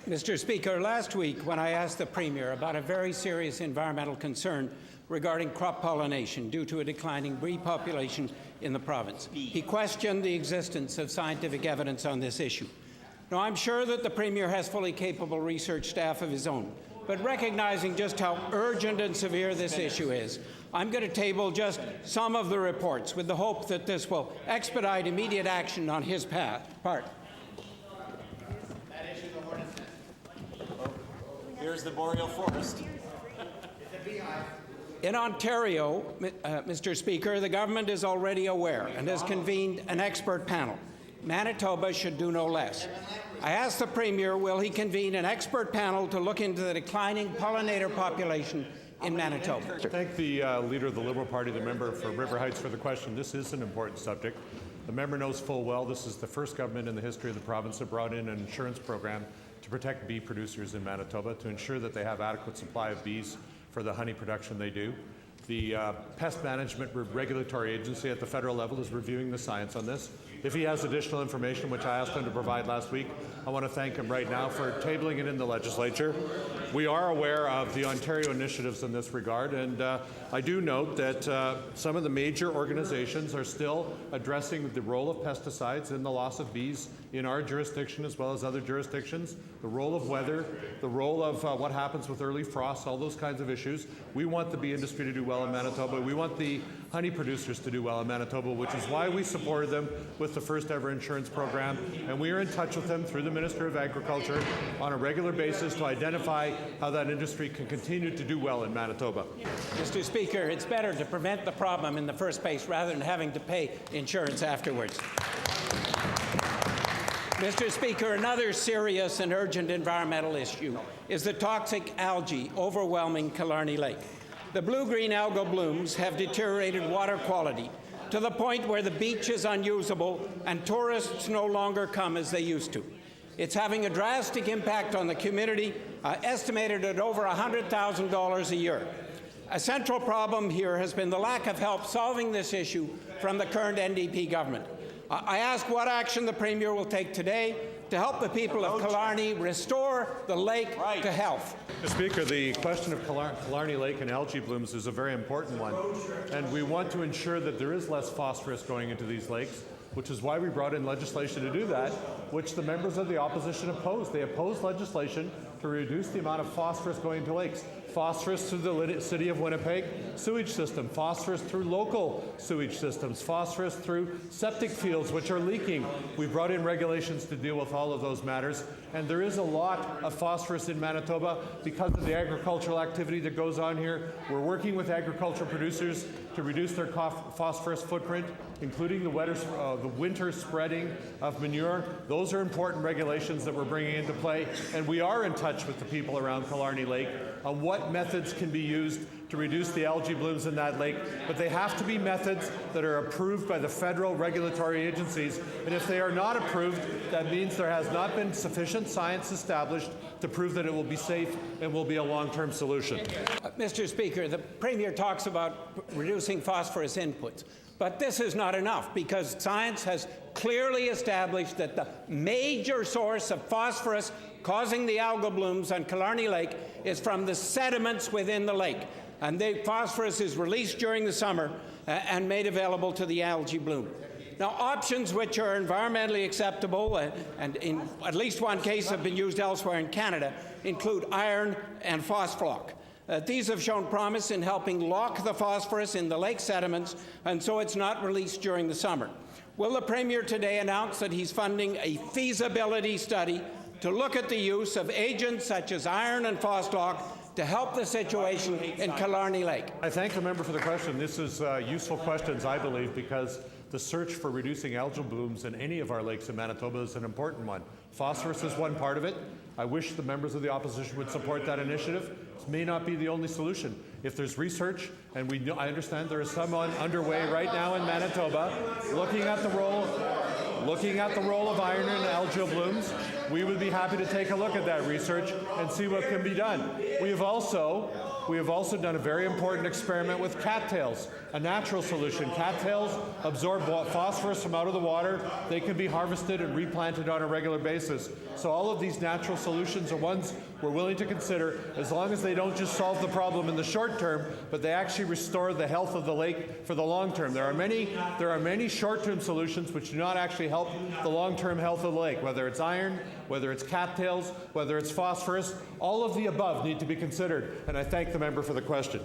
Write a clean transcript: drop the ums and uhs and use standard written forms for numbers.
Mr. Speaker, last week when I asked the Premier about a very serious environmental concern regarding crop pollination due to a declining bee population in the province, he questioned the existence of scientific evidence on this issue. Now, I'm sure that the Premier has fully capable research staff of his own, but recognizing just how urgent and severe this issue is, I'm going to table just some of the reports with the hope that this will expedite immediate action on his part. Here's the boreal forest. In Ontario, Mr. Speaker, the government is already aware and has convened an expert panel. Manitoba should do no less. I asked the Premier, will he convene an expert panel to look into the declining pollinator population in Manitoba? I thank the Leader of the Liberal Party, the member for River Heights, for the question. This is an important subject. The member knows full well this is the first government in the history of the province that brought in an insurance program to protect bee producers in Manitoba, to ensure that they have adequate supply of bees for the honey production they do. The Pest Management Regulatory Agency at the federal level is reviewing the science on this. If he has additional information, which I asked him to provide last week, I want to thank him right now for tabling it in the legislature. We are aware of the Ontario initiatives in this regard, and I do note that some of the major organizations are still addressing the role of pesticides in the loss of bees in our jurisdiction as well as other jurisdictions, the role of weather, the role of what happens with early frost, all those kinds of issues. We want the bee industry to do well in Manitoba. We want the honey producers to do well in Manitoba, which is why we supported them with the first ever insurance program, and we are in touch with them through the Minister of Agriculture on a regular basis to identify how that industry can continue to do well in Manitoba. Mr. Speaker, it's better to prevent the problem in the first place rather than having to pay insurance afterwards. Mr. Speaker, another serious and urgent environmental issue is the toxic algae overwhelming Killarney Lake. The blue-green algal blooms have deteriorated water quality to the point where the beach is unusable and tourists no longer come as they used to. It's having a drastic impact on the community, estimated at over $100,000 a year. A central problem here has been the lack of help solving this issue from the current NDP government. I ask what action the Premier will take today to help the people of Killarney restore the lake to health. Mr. Speaker, the question of Killarney Lake and algae blooms is a very important one, and we want to ensure that there is less phosphorus going into these lakes, which is why we brought in legislation to do that, which the members of the opposition opposed. They opposed legislation to reduce the amount of phosphorus going into lakes. Phosphorus through the City of Winnipeg sewage system, phosphorus through local sewage systems, phosphorus through septic fields which are leaking. We've brought in regulations to deal with all of those matters, and there is a lot of phosphorus in Manitoba because of the agricultural activity that goes on here. We're working with agricultural producers to reduce their phosphorus footprint, including the winter spreading of manure. Those are important regulations that we're bringing into play, and we are in touch with the people around Killarney Lake on what methods can be used to reduce the algae blooms in that lake, but they have to be methods that are approved by the federal regulatory agencies, and if they are not approved, that means there has not been sufficient science established to prove that it will be safe and will be a long-term solution. Mr. Speaker, the Premier talks about reducing phosphorus inputs, but this is not enough because science has clearly established that the major source of phosphorus causing the algal blooms on Killarney Lake is from the sediments within the lake. And the phosphorus is released during the summer and made available to the algae bloom. Now, options which are environmentally acceptable and in at least one case have been used elsewhere in Canada include iron and phosphlock. These have shown promise in helping lock the phosphorus in the lake sediments, and so it's not released during the summer. Will the Premier today announce that he's funding a feasibility study to look at the use of agents such as iron and phosphlock to help the situation in Killarney Lake? I thank the member for the question. This is useful questions, I believe, because the search for reducing algal blooms in any of our lakes in Manitoba is an important one. Phosphorus is one part of it. I wish the members of the opposition would support that initiative. This may not be the only solution. If there's research, and I understand there is some underway right now in Manitoba, looking at the role of iron in algal blooms, we would be happy to take a look at that research and see what can be done. We have also done a very important experiment with cattails, a natural solution. Cattails absorb phosphorus from out of the water. They can be harvested and replanted on a regular basis. So all of these natural solutions are ones we're willing to consider, as long as they don't just solve the problem in the short term, but they actually restore the health of the lake for the long term. There are many short-term solutions which do not actually help the long-term health of the lake, whether it's iron, whether it's cattails, whether it's phosphorus. All of the above need to be considered, and I thank the member for the question.